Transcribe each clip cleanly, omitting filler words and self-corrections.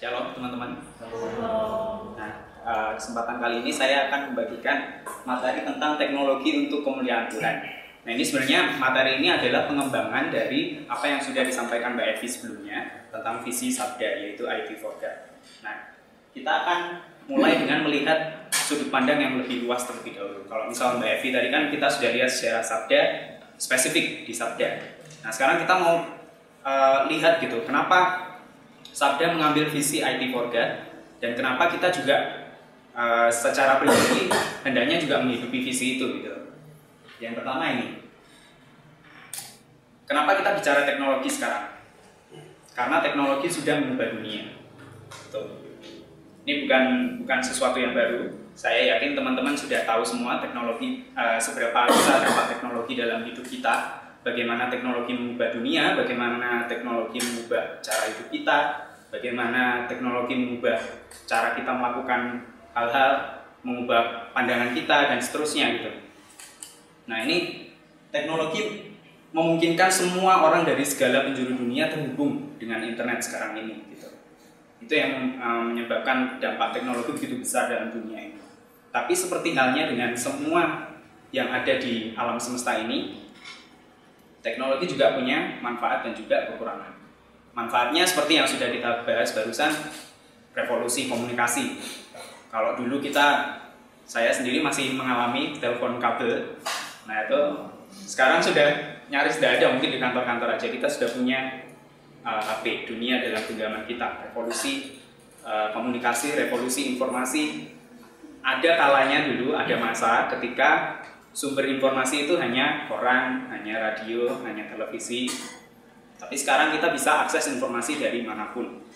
Shalom teman-teman. Halo. Nah, kesempatan kali ini saya akan membagikan materi tentang teknologi untuk kemuliaan Tuhan. Nah, ini sebenarnya materi ini adalah pengembangan dari apa yang sudah disampaikan Mbak Evi sebelumnya tentang visi Sabda, yaitu IT for God. Nah, kita akan mulai dengan melihat sudut pandang yang lebih luas terlebih dahulu. Kalau misal Mbak Evi tadi kan kita sudah lihat secara Sabda, spesifik di Sabda. Nah, sekarang kita mau lihat gitu, kenapa Sabda mengambil visi IT for God, dan kenapa kita juga secara pribadi hendaknya juga menghidupi visi itu gitu. Yang pertama ini, kenapa kita bicara teknologi sekarang? Karena teknologi sudah mengubah dunia. Tuh. Ini bukan sesuatu yang baru. Saya yakin teman-teman sudah tahu semua teknologi, seberapa besar dampak teknologi dalam hidup kita. Bagaimana teknologi mengubah dunia, bagaimana teknologi mengubah cara hidup kita, bagaimana teknologi mengubah cara kita melakukan hal-hal, mengubah pandangan kita, dan seterusnya gitu. Nah, ini teknologi memungkinkan semua orang dari segala penjuru dunia terhubung dengan internet sekarang ini gitu. Itu yang menyebabkan dampak teknologi begitu besar dalam dunia ini. Tapi seperti halnya dengan semua yang ada di alam semesta ini, teknologi juga punya manfaat dan juga kekurangan. Manfaatnya seperti yang sudah kita bahas barusan, revolusi komunikasi. Kalau dulu saya sendiri masih mengalami telepon kabel. Nah, itu sekarang sudah nyaris tidak ada, mungkin di kantor-kantor aja kita sudah punya HP, dunia dalam genggaman kita. Revolusi komunikasi, revolusi informasi. Ada kalanya dulu, ada masa ketika sumber informasi itu hanya koran, hanya radio, hanya televisi. Tapi sekarang kita bisa akses informasi dari manapun.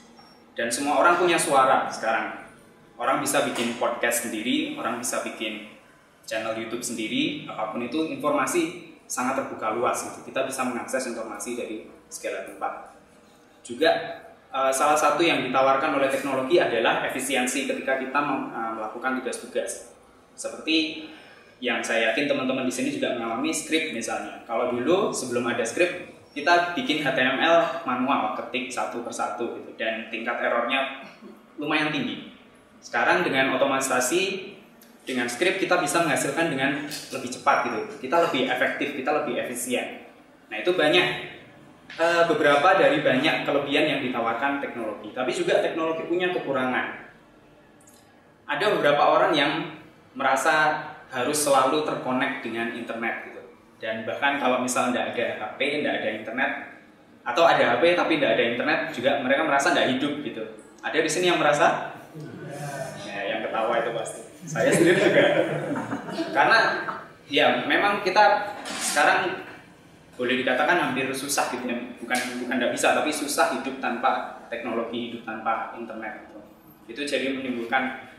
Dan semua orang punya suara sekarang. Orang bisa bikin podcast sendiri, orang bisa bikin channel YouTube sendiri, apapun itu informasi sangat terbuka luas gitu. Kita bisa mengakses informasi dari segala tempat. Juga salah satu yang ditawarkan oleh teknologi adalah efisiensi ketika kita melakukan tugas-tugas. Seperti yang saya yakin teman-teman di sini juga mengalami script misalnya. Kalau dulu sebelum ada script, kita bikin HTML manual, ketik satu persatu gitu, dan tingkat errornya lumayan tinggi. Sekarang dengan otomatisasi, dengan script kita bisa menghasilkan dengan lebih cepat gitu. Kita lebih efektif, kita lebih efisien. Nah, itu beberapa dari banyak kelebihan yang ditawarkan teknologi. Tapi juga teknologi punya kekurangan. Ada beberapa orang yang merasa harus selalu terkonek dengan internet gitu. Dan bahkan kalau misalnya tidak ada HP, tidak ada internet, atau ada HP tapi tidak ada internet, juga mereka merasa tidak hidup gitu. Ada di sini yang merasa? Ya, yang ketawa itu pasti. Saya sendiri juga. Karena ya memang kita sekarang boleh dikatakan hampir susah gitu ya. Bukan tidak bisa, tapi susah hidup tanpa teknologi, hidup tanpa internet gitu. Itu jadi menimbulkan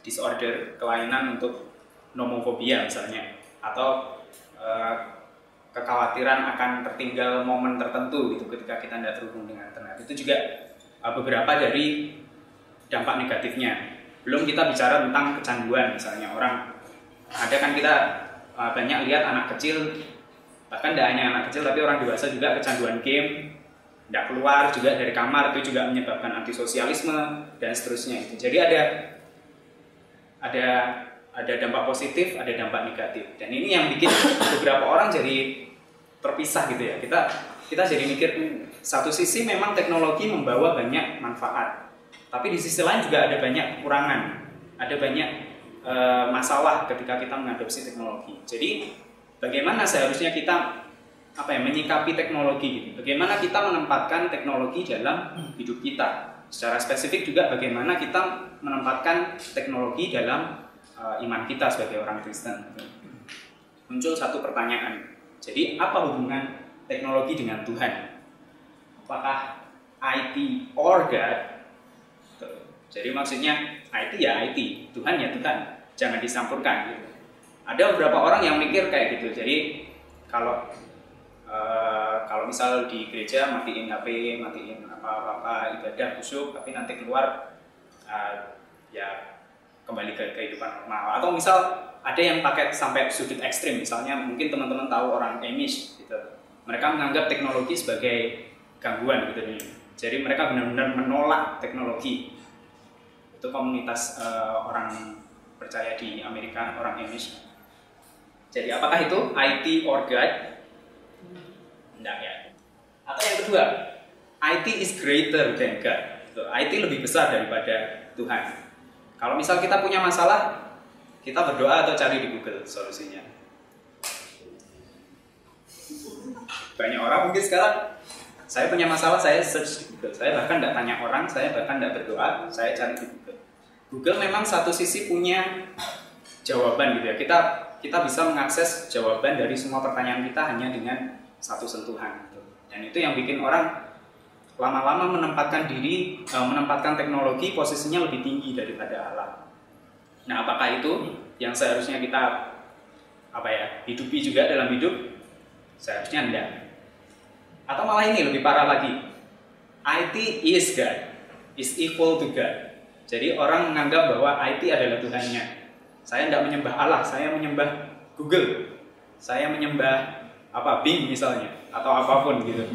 disorder, kelainan untuk nomofobia misalnya, atau kekhawatiran akan tertinggal momen tertentu gitu ketika kita tidak terhubung dengan internet. Itu juga beberapa dari dampak negatifnya. Belum kita bicara tentang kecanduan misalnya. Orang ada kan kita banyak lihat anak kecil, bahkan tidak hanya anak kecil tapi orang dewasa juga kecanduan game, tidak keluar juga dari kamar, itu juga menyebabkan antisosialisme dan seterusnya. Jadi ada dampak positif, ada dampak negatif, dan ini yang bikin beberapa orang jadi terpisah gitu ya. Kita jadi mikir, satu sisi memang teknologi membawa banyak manfaat, tapi di sisi lain juga ada banyak kekurangan, ada banyak masalah ketika kita mengadopsi teknologi. Jadi bagaimana seharusnya kita menyikapi teknologi gitu? Bagaimana kita menempatkan teknologi dalam hidup kita? Secara spesifik juga bagaimana kita menempatkan teknologi dalam iman kita sebagai orang Kristen. Muncul satu pertanyaan. Jadi apa hubungan teknologi dengan Tuhan? Apakah IT or God? Jadi maksudnya IT ya IT, Tuhan ya Tuhan. Jangan dicampurkan gitu. Ada beberapa orang yang mikir kayak gitu. Jadi kalau misal di gereja matiin HP, matiin apa-apa ibadah khusyuk, tapi nanti keluar ya kembali ke kehidupan normal. Atau misal ada yang pakai sampai sudut ekstrim, misalnya mungkin teman-teman tahu orang Amish gitu. Mereka menganggap teknologi sebagai gangguan gitu nih. Jadi mereka benar-benar menolak teknologi. Itu komunitas orang percaya di Amerika, orang Indonesia. Jadi apakah itu IT or God? Enggak ya. Atau yang kedua, IT is greater than God. IT lebih besar daripada Tuhan. Kalau misal kita punya masalah, kita berdoa atau cari di Google solusinya. Banyak orang mungkin sekarang, saya punya masalah, saya search di Google. Saya bahkan tidak tanya orang, saya bahkan tidak berdoa, saya cari di Google. Google memang satu sisi punya jawaban gitu ya. Kita bisa mengakses jawaban dari semua pertanyaan kita hanya dengan satu sentuhan. Gitu. Dan itu yang bikin orang lama-lama menempatkan teknologi posisinya lebih tinggi daripada Allah. Nah, apakah itu yang seharusnya kita hidupi juga dalam hidup? Seharusnya enggak. Atau malah ini lebih parah lagi. IT is God, is equal to God. Jadi orang menganggap bahwa IT adalah Tuhannya. Saya tidak menyembah Allah, saya menyembah Google. Saya menyembah Bing misalnya, atau apapun gitu.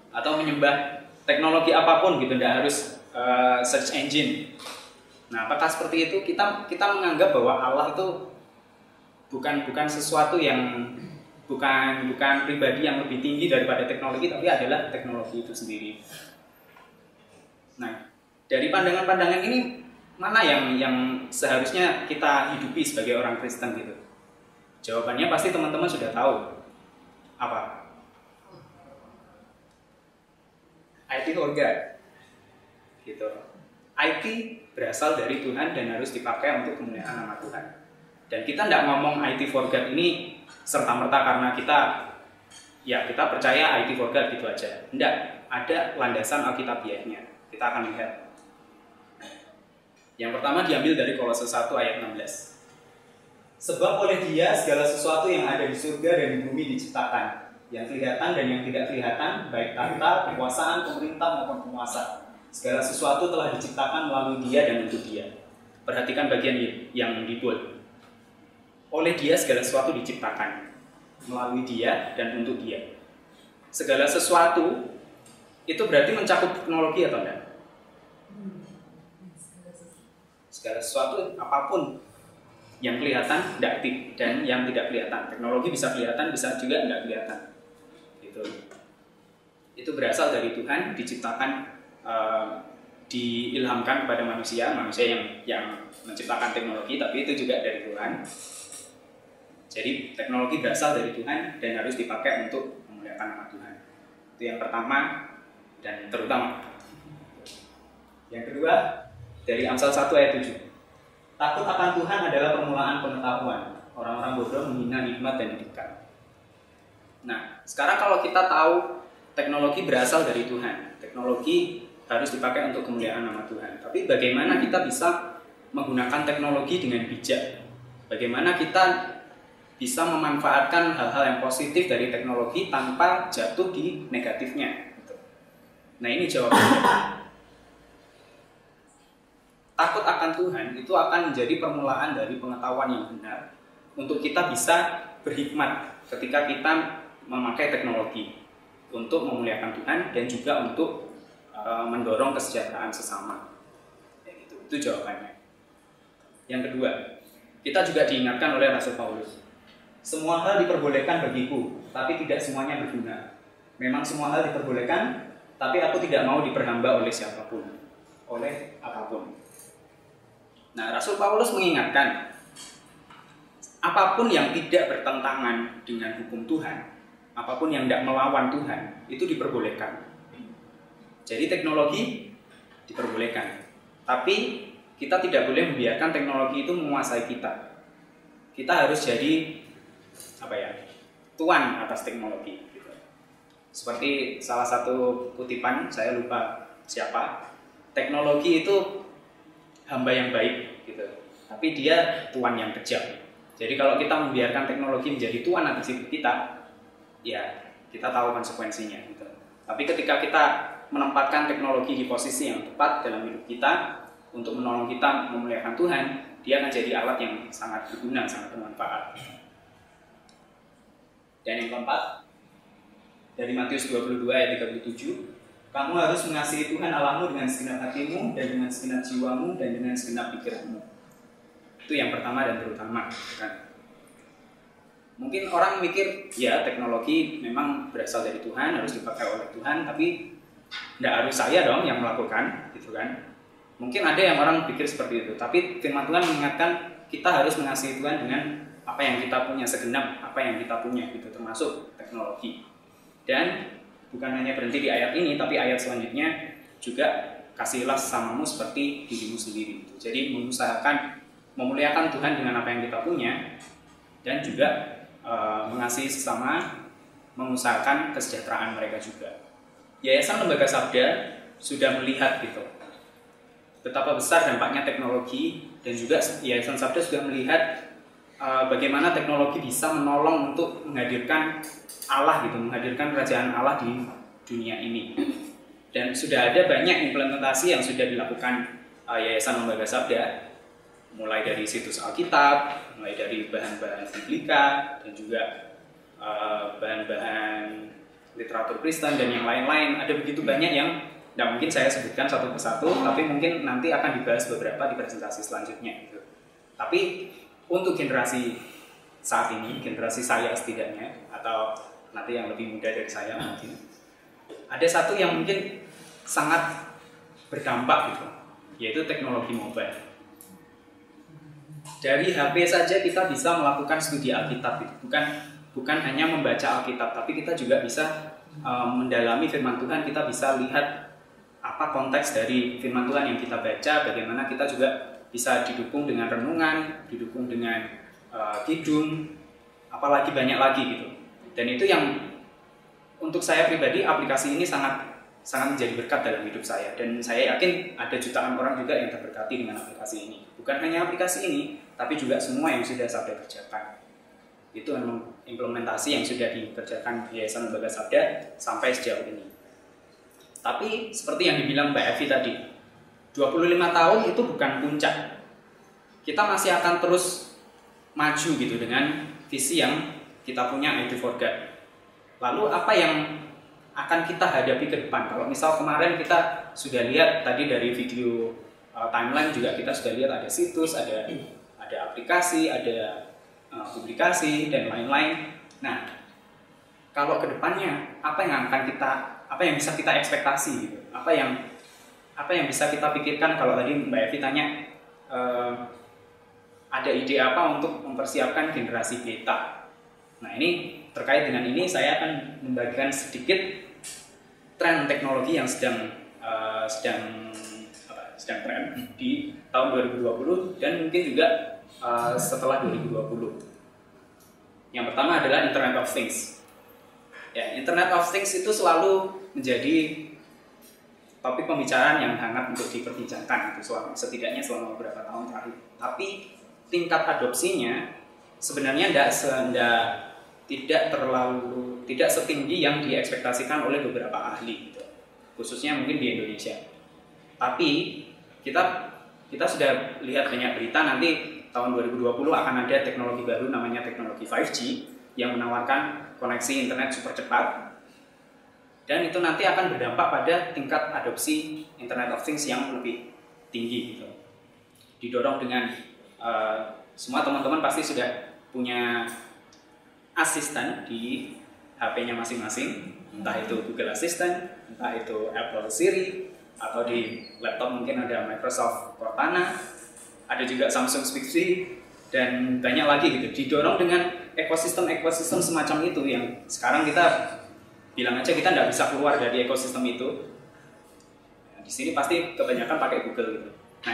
Atau menyembah teknologi apapun gitu, tidak harus search engine. Nah, apakah seperti itu? Kita menganggap bahwa Allah itu bukan sesuatu yang bukan pribadi yang lebih tinggi daripada teknologi, tapi adalah teknologi itu sendiri. Nah, dari pandangan-pandangan ini mana yang seharusnya kita hidupi sebagai orang Kristen gitu? Jawabannya pasti teman-teman sudah tahu. Apa? IT or God? Gitu. IT berasal dari Tuhan dan harus dipakai untuk kemuliaan nama Tuhan. Dan kita tidak ngomong IT for God ini serta-merta karena kita percaya IT for God gitu aja. Tidak, ada landasan alkitabiahnya. Kita akan lihat. Yang pertama diambil dari Kolose 1 ayat 16. Sebab oleh Dia segala sesuatu yang ada di surga dan di bumi diciptakan, yang kelihatan dan yang tidak kelihatan, baik tahta, kekuasaan, pemerintah maupun penguasa. Segala sesuatu telah diciptakan melalui Dia dan untuk Dia. Perhatikan bagian yang di bold. Oleh Dia segala sesuatu diciptakan melalui Dia dan untuk Dia. Segala sesuatu itu berarti mencakup teknologi atau tidak? Segala sesuatu apapun yang kelihatan dan yang tidak kelihatan. Teknologi bisa kelihatan, bisa juga tidak kelihatan. Gitu. Itu berasal dari Tuhan, diciptakan, diilhamkan kepada manusia yang menciptakan teknologi, tapi itu juga dari Tuhan. Jadi teknologi berasal dari Tuhan dan harus dipakai untuk memuliakan nama Tuhan. Itu yang pertama dan terutama. Yang kedua, dari Amsal 1 ayat 7. Takut akan Tuhan adalah permulaan pengetahuan. Orang-orang bodoh menghina hikmat dan didikan. Nah, sekarang kalau kita tahu teknologi berasal dari Tuhan, teknologi harus dipakai untuk kemuliaan nama Tuhan. Tapi bagaimana kita bisa menggunakan teknologi dengan bijak? Bagaimana kita bisa memanfaatkan hal-hal yang positif dari teknologi tanpa jatuh di negatifnya? Nah, ini jawabannya. Takut akan Tuhan itu akan menjadi permulaan dari pengetahuan yang benar untuk kita bisa berhikmat ketika kita memakai teknologi untuk memuliakan Tuhan dan juga untuk mendorong kesejahteraan sesama. Itu jawabannya. Yang kedua, kita juga diingatkan oleh Rasul Paulus. Semua hal diperbolehkan bagiku, tapi tidak semuanya berguna. Memang semua hal diperbolehkan, tapi aku tidak mau diperhamba oleh siapapun, oleh apapun. Nah, Rasul Paulus mengingatkan, apapun yang tidak bertentangan dengan hukum Tuhan, apapun yang tidak melawan Tuhan, itu diperbolehkan. Jadi teknologi diperbolehkan, tapi kita tidak boleh membiarkan teknologi itu menguasai kita. Kita harus jadi tuan atas teknologi. Gitu. Seperti salah satu kutipan, saya lupa siapa, teknologi itu hamba yang baik, gitu. Tapi dia tuan yang kejam. Jadi kalau kita membiarkan teknologi menjadi tuan atas hidup kita, ya kita tahu konsekuensinya. Gitu. Tapi ketika kita menempatkan teknologi di posisi yang tepat dalam hidup kita untuk menolong kita memuliakan Tuhan, dia akan jadi alat yang sangat berguna, sangat bermanfaat. Dan yang keempat, dari Matius 22 ayat 37, Kamu harus mengasihi Tuhan Allahmu dengan segenap hatimu, dan dengan segenap jiwamu, dan dengan segenap pikiranmu. Itu yang pertama dan terutama, kan? Mungkin orang mikir, ya teknologi memang berasal dari Tuhan, harus dipakai oleh Tuhan, tapi tidak harus saya dong yang melakukan, gitu kan? Mungkin ada yang orang pikir seperti itu, tapi firman Tuhan mengingatkan kita harus mengasihi Tuhan dengan apa yang kita punya, segenap apa yang kita punya, gitu, termasuk teknologi. Dan bukan hanya berhenti di ayat ini, tapi ayat selanjutnya juga kasihlah sesamamu seperti dirimu sendiri. Jadi mengusahakan memuliakan Tuhan dengan apa yang kita punya, dan juga mengasihi sesama, mengusahakan kesejahteraan mereka juga. Yayasan Lembaga Sabda sudah melihat gitu betapa besar dampaknya teknologi, dan juga Yayasan Sabda sudah melihat bagaimana teknologi bisa menolong untuk menghadirkan Allah gitu, menghadirkan kerajaan Allah di dunia ini. Dan sudah ada banyak implementasi yang sudah dilakukan Yayasan Lembaga Sabda, mulai dari situs Alkitab, mulai dari bahan-bahan biblika, dan juga bahan-bahan literatur Kristen dan yang lain-lain. Ada begitu banyak yang tidak mungkin saya sebutkan satu persatu, tapi mungkin nanti akan dibahas beberapa di presentasi selanjutnya gitu. Tapi untuk generasi saat ini, generasi saya setidaknya, atau nanti yang lebih muda dari saya mungkin, ada satu yang mungkin sangat berdampak gitu, yaitu teknologi mobile. Dari HP saja kita bisa melakukan studi Alkitab, gitu. Bukan hanya membaca Alkitab, tapi kita juga bisa mendalami firman Tuhan. Kita bisa lihat apa konteks dari firman Tuhan yang kita baca, bagaimana kita juga bisa didukung dengan renungan, didukung dengan kidung, apalagi banyak lagi gitu. Dan itu yang untuk saya pribadi, aplikasi ini sangat menjadi berkat dalam hidup saya, dan saya yakin ada jutaan orang juga yang terberkati dengan aplikasi ini. Bukan hanya aplikasi ini, tapi juga semua yang sudah Sabda kerjakan. Itu memang implementasi yang sudah dikerjakan di Yayasan Lembaga Sabda sampai sejauh ini. Tapi seperti yang dibilang Mbak Evi tadi, 25 tahun itu bukan puncak. Kita masih akan terus maju gitu dengan visi yang kita punya, yaitu for God. Lalu apa yang akan kita hadapi ke depan? Kalau misal kemarin kita sudah lihat tadi dari video timeline juga, kita sudah lihat ada situs, ada aplikasi, ada publikasi dan lain-lain. Nah, kalau ke depannya apa yang bisa kita ekspektasi gitu? Apa yang bisa kita pikirkan? Kalau tadi Mbak Evi tanya ada ide apa untuk mempersiapkan generasi beta. Nah, ini terkait dengan ini saya akan membagikan sedikit tren teknologi yang sedang tren di tahun 2020 dan mungkin juga setelah 2020. Yang pertama adalah Internet of Things. Ya, Internet of Things itu selalu menjadi topik pembicaraan yang hangat untuk diperbincangkan itu setidaknya selama beberapa tahun terakhir. Tapi tingkat adopsinya sebenarnya tidak setinggi yang diekspektasikan oleh beberapa ahli gitu. Khususnya mungkin di Indonesia. Tapi kita sudah lihat banyak berita nanti tahun 2020 akan ada teknologi baru namanya teknologi 5G yang menawarkan koneksi internet super cepat, dan itu nanti akan berdampak pada tingkat adopsi Internet of Things yang lebih tinggi gitu. Didorong dengan semua teman-teman pasti sudah punya asisten di HP-nya masing-masing, entah itu Google Assistant, entah itu Apple Siri, atau di laptop mungkin ada Microsoft Cortana, ada juga Samsung Bixby, dan banyak lagi gitu. Didorong dengan ekosistem semacam itu yang sekarang kita bilang aja kita nggak bisa keluar dari ekosistem itu. Nah, di sini pasti kebanyakan pakai Google gitu. Nah,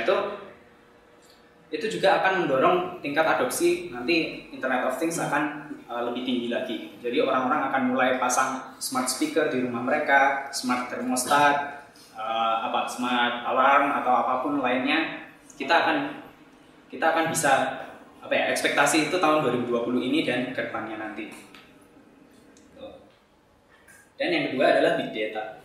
itu juga akan mendorong tingkat adopsi nanti Internet of Things akan lebih tinggi lagi. Jadi orang-orang akan mulai pasang smart speaker di rumah mereka, smart thermostat, smart alarm atau apapun lainnya. Kita akan bisa ekspektasi itu tahun 2020 ini dan ke depannya nanti. Dan yang kedua adalah big data.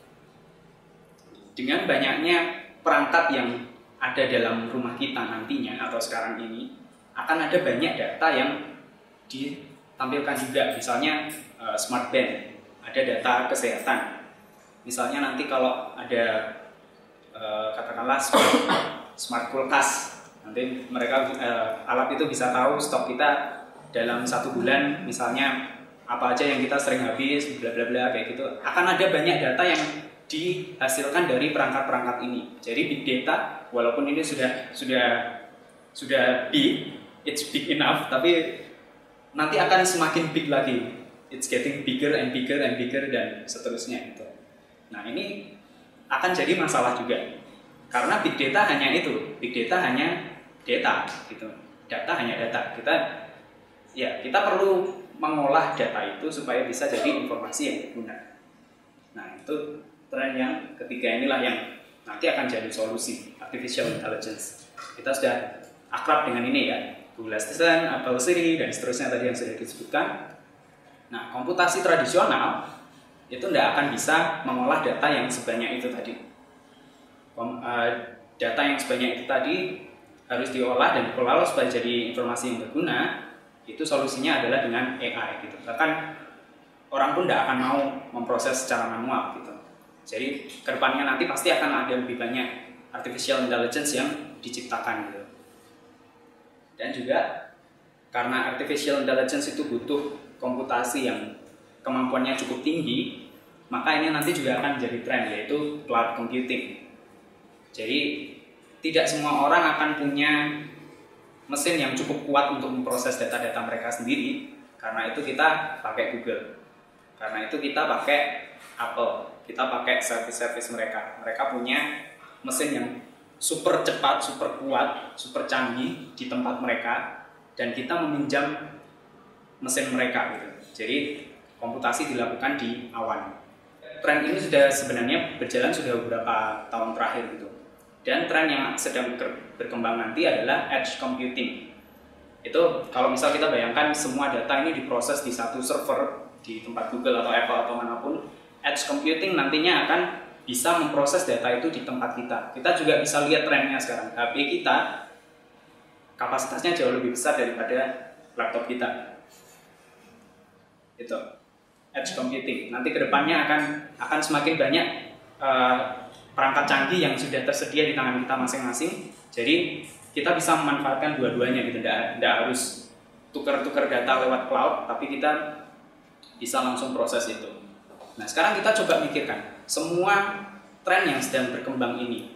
Dengan banyaknya perangkat yang ada dalam rumah kita nantinya atau sekarang ini, akan ada banyak data yang ditampilkan juga. Misalnya smart band, ada data kesehatan. Misalnya nanti kalau ada katakanlah smart kulkas, nanti mereka alat itu bisa tahu stok kita dalam 1 bulan, misalnya apa aja yang kita sering habis, bla bla bla kayak gitu. Akan ada banyak data yang dihasilkan dari perangkat-perangkat ini. Jadi big data, walaupun ini sudah big, it's big enough, tapi nanti akan semakin big lagi. It's getting bigger and bigger and bigger dan seterusnya gitu. Nah ini akan jadi masalah juga, karena big data hanya itu, big data hanya data gitu, data hanya data. Kita perlu mengolah data itu supaya bisa jadi informasi yang berguna. Nah itu tren yang ketiga inilah yang nanti akan jadi solusi artificial intelligence. Kita sudah akrab dengan ini ya, Google Assistant, Apple Siri dan seterusnya tadi yang sudah disebutkan. Nah komputasi tradisional itu tidak akan bisa mengolah data yang sebanyak itu tadi. Data yang sebanyak itu tadi harus diolah dan dikelola supaya jadi informasi yang berguna. Itu solusinya adalah dengan AI gitu. Bahkan orang pun tidak akan mau memproses secara manual gitu. Jadi kedepannya nanti pasti akan ada lebih banyak artificial intelligence yang diciptakan gitu. Dan juga karena artificial intelligence itu butuh komputasi yang kemampuannya cukup tinggi, maka ini nanti juga akan menjadi tren, yaitu cloud computing. Jadi tidak semua orang akan punya mesin yang cukup kuat untuk memproses data-data mereka sendiri. Karena itu kita pakai Google, karena itu kita pakai Apple, kita pakai service-service mereka. Mereka punya mesin yang super cepat, super kuat, super canggih di tempat mereka, dan kita meminjam mesin mereka gitu. Jadi komputasi dilakukan di awan. Tren ini sudah sebenarnya berjalan sudah beberapa tahun terakhir gitu. Dan tren yang sedang berkembang nanti adalah edge computing. Itu kalau misal kita bayangkan semua data ini diproses di satu server di tempat Google atau Apple atau manapun, edge computing nantinya akan bisa memproses data itu di tempat kita. Kita juga bisa lihat trennya sekarang. HP kita kapasitasnya jauh lebih besar daripada laptop kita. Itu edge computing. Nanti kedepannya akan semakin banyak perangkat canggih yang sudah tersedia di tangan kita masing-masing. Jadi kita bisa memanfaatkan dua-duanya gitu. Tidak harus tukar-tukar data lewat cloud, tapi kita bisa langsung proses itu. Nah sekarang kita coba mikirkan semua tren yang sedang berkembang ini,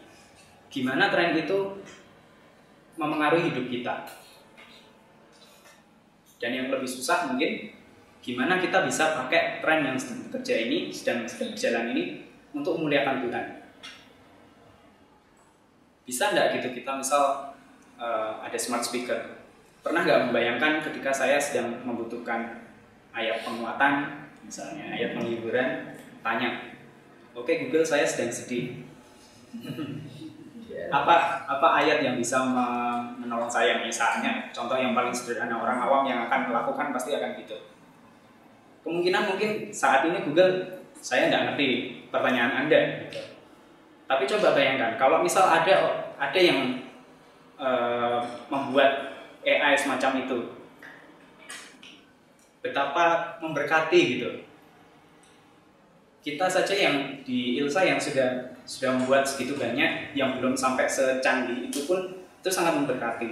gimana tren itu memengaruhi hidup kita. Dan yang lebih susah mungkin, gimana kita bisa pakai tren yang sedang bekerja ini, sedang berjalan ini untuk memuliakan Tuhan. Bisa nggak gitu kita misal ada smart speaker. Pernah nggak membayangkan ketika saya sedang membutuhkan ayat penguatan, misalnya ayat penghiburan, tanya, oke Google, saya sedang sedih. Apa ayat yang bisa menolong saya misalnya? Contoh yang paling sederhana, orang awam yang akan melakukan pasti akan gitu. Kemungkinan mungkin saat ini Google, saya nggak ngerti pertanyaan Anda. Gitu. Tapi coba bayangkan, kalau misal ada yang membuat AI semacam itu, betapa memberkati gitu. Kita saja yang di Ilsa yang sudah membuat segitu banyak, yang belum sampai secanggih itu pun itu sangat memberkati.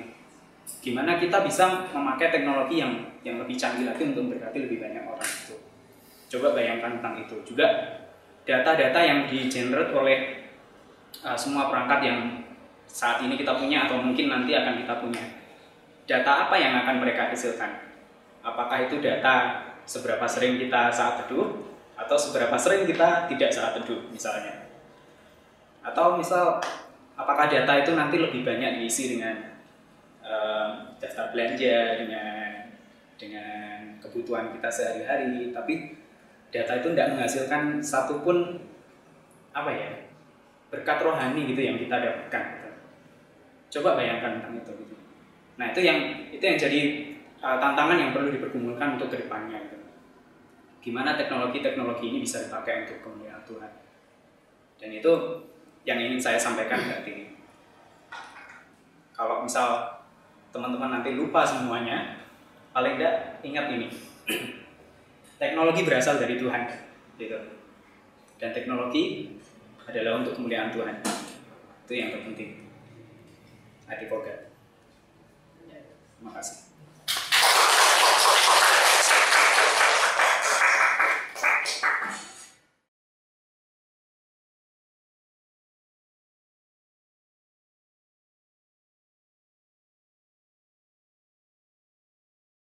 Gimana kita bisa memakai teknologi yang lebih canggih lagi untuk memberkati lebih banyak orang itu. Coba bayangkan tentang itu. Juga data-data yang di-generate oleh semua perangkat yang saat ini kita punya atau mungkin nanti akan kita punya. Data apa yang akan mereka hasilkan? Apakah itu data seberapa sering kita saat teduh atau seberapa sering kita tidak saat teduh misalnya? Atau misal apakah data itu nanti lebih banyak diisi dengan daftar belanja, dengan kebutuhan kita sehari-hari, tapi data itu tidak menghasilkan satupun berkat rohani gitu yang kita dapatkan gitu. Coba bayangkan tentang itu gitu. Nah itu yang jadi tantangan yang perlu dipergumulkan untuk kedepannya gitu. Gimana teknologi ini bisa dipakai untuk kemuliaan Tuhan. Dan itu yang ingin saya sampaikan saat ini. Kalau misal teman-teman nanti lupa semuanya, paling tidak ingat ini. Teknologi berasal dari Tuhan gitu. dan teknologi adalah untuk kemuliaan Tuhan. Itu yang terpenting. Adikoga. Terima kasih.